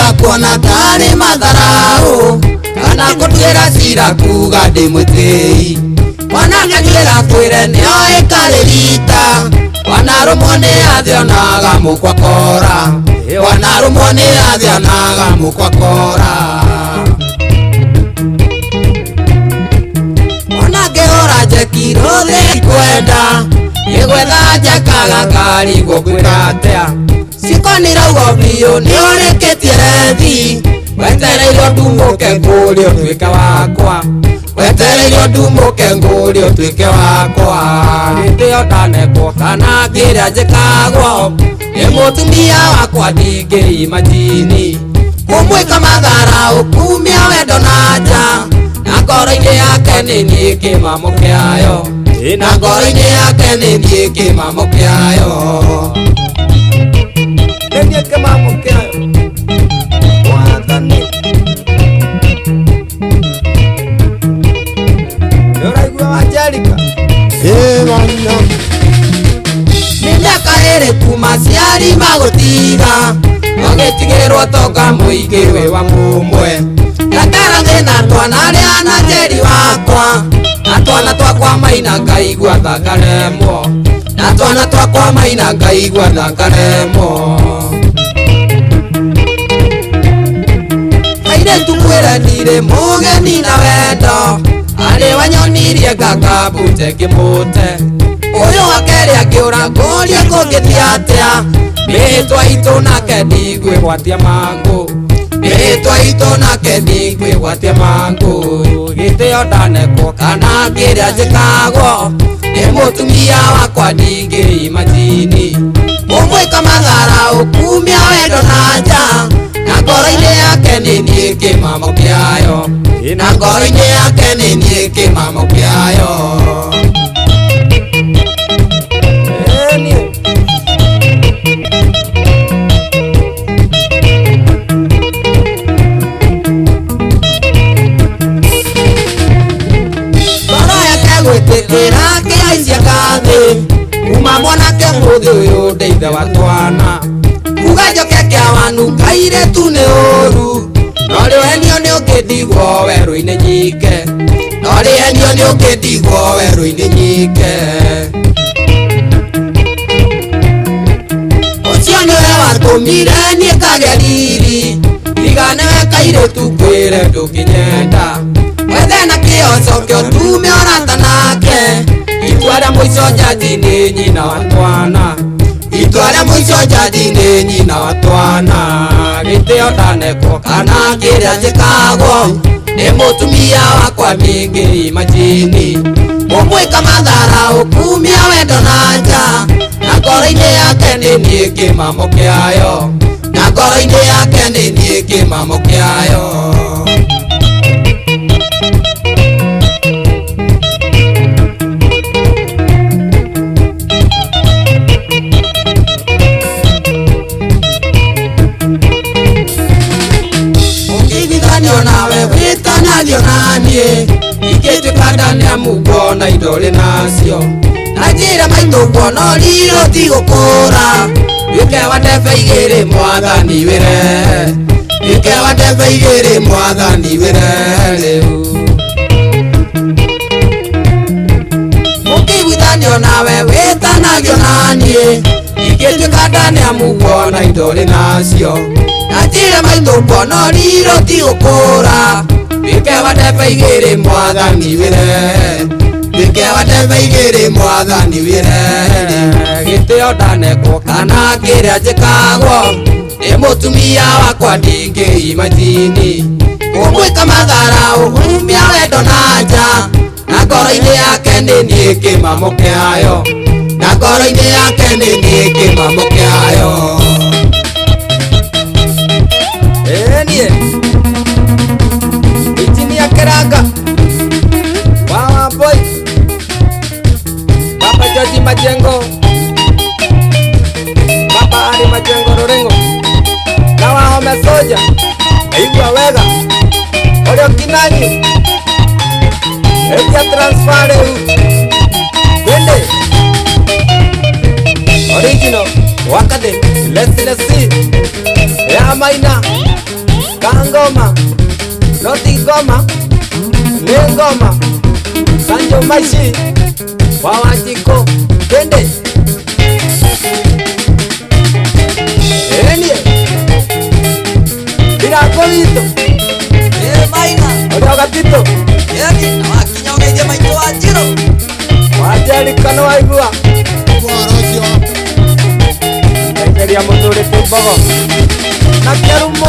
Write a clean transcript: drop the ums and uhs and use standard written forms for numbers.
tiga kuona tari matharau kana gutwira cira kuga ndi mwitei mwanake twira twire nio ikaririta wanarumwo ni athionaga mukwa kora wanarumwo ni athionaga mukwa kora mwanake ora njekiro thi kwenda igwetha njakaga ngari gukwira atia sikoniraugo biu niurikitie rethi wetereirio ndumuke nguri utwike wakwa wetereirio ndumuke nguri utwike wakwa gitio ndanekwo kana ngiria njikagwo ni mutumia wakwa ndingĩimagini kumwĩka matharau kumia wendo na nja na ngoro-inĩ yake nĩ niĩ kĩmamo kĩayo na ngoro-inĩ yake nĩ niĩ kĩmamo kĩayo nĩ niĩ kĩmamo kĩayo wathani nĩũraigua Wanjerika mwana nĩ mĩaka ĩrĩ kuma ciari magũtiga ũgĩtigĩrwo tonga mũingĩ wĩ wa mũmwe gatara thĩna twana arĩa na njeri wakwa na twana twakwa maina ngaigua thakaremwo na twana twakwa maina ngaigua thakaremwo airĩtu mwĩranire mũgeni na wendo arĩ wanyonirie ngangambute ngĩmũte ũyũ wa kerĩ akĩũra ngũrie kũngĩthiĩ atĩa mĩhĩtwa itũ nake ndigwĩgwatia mangũ mĩhĩtwa itũ nake ndigwĩgwatia mangũ gĩtĩo ndanekwo kana ngĩrĩa njĩkagwo nĩ mũtumia wakwa ndingĩimagini ũmwĩka matharau kumia wendo na nja na ngoro-inĩ yake nĩ niĩ kĩmamo kĩayo na ngoro-inĩ yake nĩ niĩ kĩmamo kĩayo gwĩtĩkĩra kĩhaicia ngathĩ kuma mwanake mũthĩ ũyũ ndeithe wa twana kuga njoke kĩawanu kairĩtu nĩ ũru no rĩhenio nĩ ũngĩndigwo werũ-inĩ nyike no rĩhenio nĩ ũngĩndigwo werũ-inĩ nyike ũcio nĩwe watũmire niĩ kagĩa riri iganĩwe kairĩtu kwĩre ndũngĩnyenda wethe na kĩocokio tume orata nake itua rĩa mũico njathi nĩ nyina wa twana itua rĩa mũico njathi nĩ nyina wa twana gĩtĩo ndanekwo kana kĩrĩa njĩkagwo nĩ mũtumia wakwa ndingĩimagini mũmwĩka matharau kumia wendo na nja na ngoro-inĩ yake nĩ niĩ kĩmamo kĩayo na ngoro-inĩ yake nĩ niĩ kĩmamo kĩayo nawe wĩtanagio naniĩ ingĩtuĩka ndaniamu nguona indo ũrĩ nacio na njĩra maitũ nguona ũrirũ tigũkũra wĩke wa ndebe igĩrĩ mwathani wĩrehe wĩke wa ndebe igĩrĩ mwathani wĩrehe rĩu ũkĩiguithanio nawe wĩtanagio naniĩ ingĩtuĩka ndaniamu nguona indo ũrĩ nacio na njĩra maitũ nguona ũrirũ tigũkũra wĩke wa ndebe igĩrĩ mwathani wĩrehe wĩke wa ndebe igĩrĩ mwathani wĩrehe gĩtĩo ndanekwo kana kĩrĩa njĩkagwo nĩ mũtumia wakwa ndingĩimagini ũmwĩka matharau kumia wendo na nja na ngoro-inĩ yake nĩ niĩ kĩmamo kĩayo na ngoro-inĩ yake nĩ niĩ kĩmamo kĩayo niĩ injinia Kĩranga Wawa Boy Papa George Majengo Papa Ali Majengo Rurengo na Wahome Soja aigua wega ũrĩa Kinani etia transfer rĩu twende original wakade lesi ya Maina Kangoma Noti ngoma Ni ngoma Sanjo Maishi Wawachiko Twende Enie Kirako Vito Maina Oleo Gatito Yaki na wakinya ugeje maito wajiro Wajali kano waigua Kuarosio Ngeria muthuri tumbogo Na kiarumwa